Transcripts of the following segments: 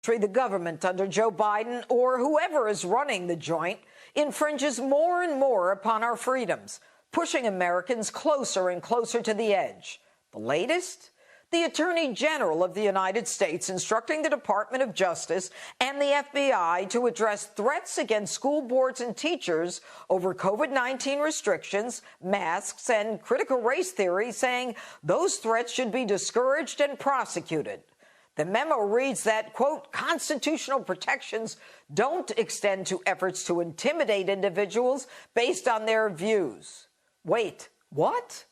The government under Joe Biden or whoever is running the joint infringes more and more upon our freedoms, pushing Americans closer and closer to the edge. The latest? The Attorney General of the United States instructing the Department of Justice and the FBI to address threats against school boards and teachers over COVID-19 restrictions, masks, and critical race theory, saying those threats should be discouraged and prosecuted. The memo reads that, quote, constitutional protections don't extend to efforts to intimidate individuals based on their views. Wait, what?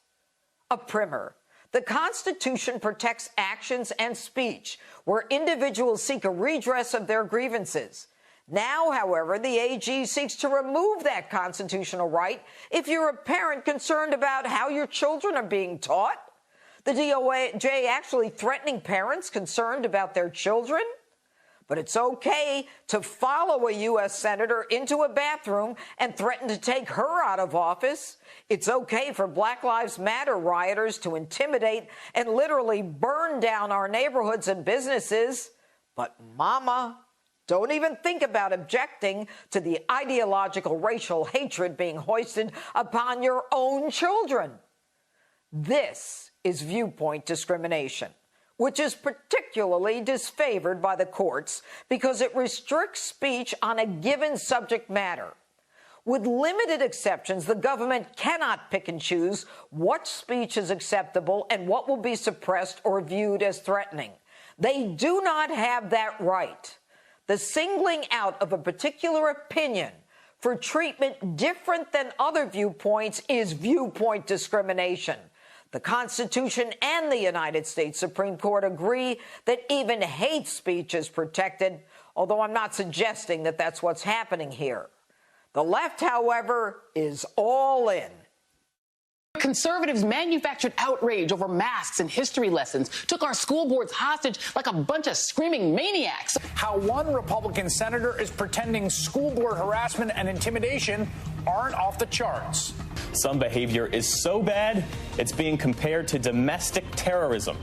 A primer. The Constitution protects actions and speech where individuals seek a redress of their grievances. Now, however, the AG seeks to remove that constitutional right if you're a parent concerned about how your children are being taught. The DOJ actually threatening parents concerned about their children? But it's okay to follow a U.S. senator into a bathroom and threaten to take her out of office. It's okay for Black Lives Matter rioters to intimidate and literally burn down our neighborhoods and businesses. But, Mama, don't even think about objecting to the ideological racial hatred being hoisted upon your own children. This is viewpoint discrimination, which is particularly disfavored by the courts because it restricts speech on a given subject matter. With limited exceptions, the government cannot pick and choose what speech is acceptable and what will be suppressed or viewed as threatening. They do not have that right. The singling out of a particular opinion for treatment different than other viewpoints is viewpoint discrimination. The Constitution and the United States Supreme Court agree that even hate speech is protected, although I'm not suggesting that that's what's happening here. The left, however, is all in. Conservatives manufactured outrage over masks and history lessons, took our school boards hostage like a bunch of screaming maniacs. How one Republican senator is pretending school board harassment and intimidation aren't off the charts. Some behavior is so bad, it's being compared to domestic terrorism.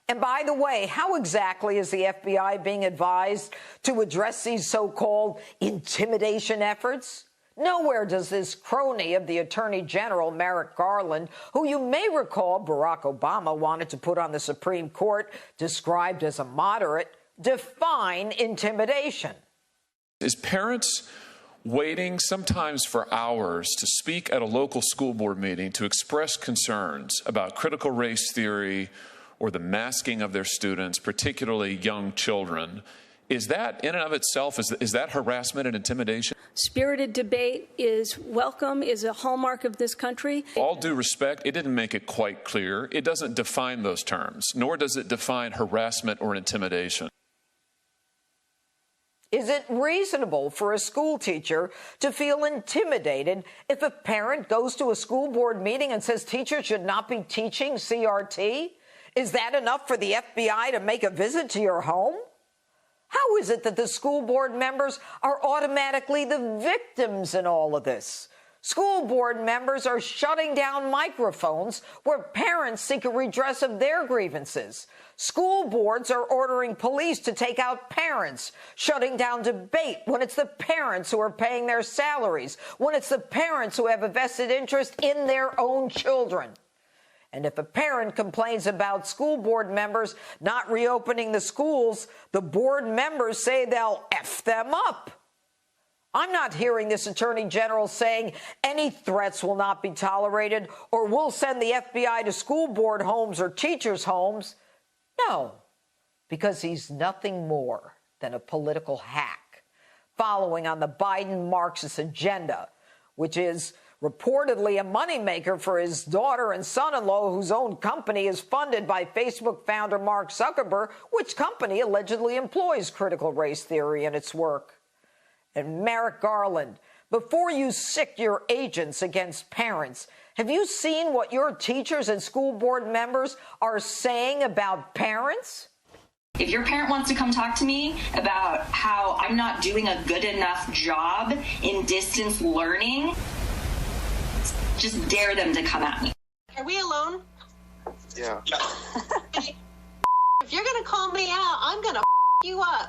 And by the way, how exactly is the FBI being advised to address these so-called intimidation efforts? Nowhere does this crony of the Attorney General, Merrick Garland, who you may recall Barack Obama wanted to put on the Supreme Court, described as a moderate, define intimidation. Is parents waiting sometimes for hours to speak at a local school board meeting to express concerns about critical race theory or the masking of their students, particularly young children? Is that in and of itself, is that harassment and intimidation? Spirited debate is welcome, is a hallmark of this country. All due respect, it didn't make it quite clear. It doesn't define those terms, nor does it define harassment or intimidation. Is it reasonable for a school teacher to feel intimidated if a parent goes to a school board meeting and says teachers should not be teaching CRT? Is that enough for the FBI to make a visit to your home? How is it that the school board members are automatically the victims in all of this? School board members are shutting down microphones where parents seek a redress of their grievances. School boards are ordering police to take out parents, shutting down debate when it's the parents who are paying their salaries, when it's the parents who have a vested interest in their own children. And if a parent complains about school board members not reopening the schools, the board members say they'll F them up. I'm not hearing this Attorney General saying any threats will not be tolerated or we'll send the FBI to school board homes or teachers' homes. No, because he's nothing more than a political hack, following on the Biden Marxist agenda, which is reportedly a moneymaker for his daughter and son-in-law, whose own company is funded by Facebook founder Mark Zuckerberg, which company allegedly employs critical race theory in its work. And Merrick Garland, before you sick your agents against parents, have you seen what your teachers and school board members are saying about parents? If your parent wants to come talk to me about how I'm not doing a good enough job in distance learning, just dare them to come at me. Are we alone? Yeah. if you're going to call me out, I'm going to you up.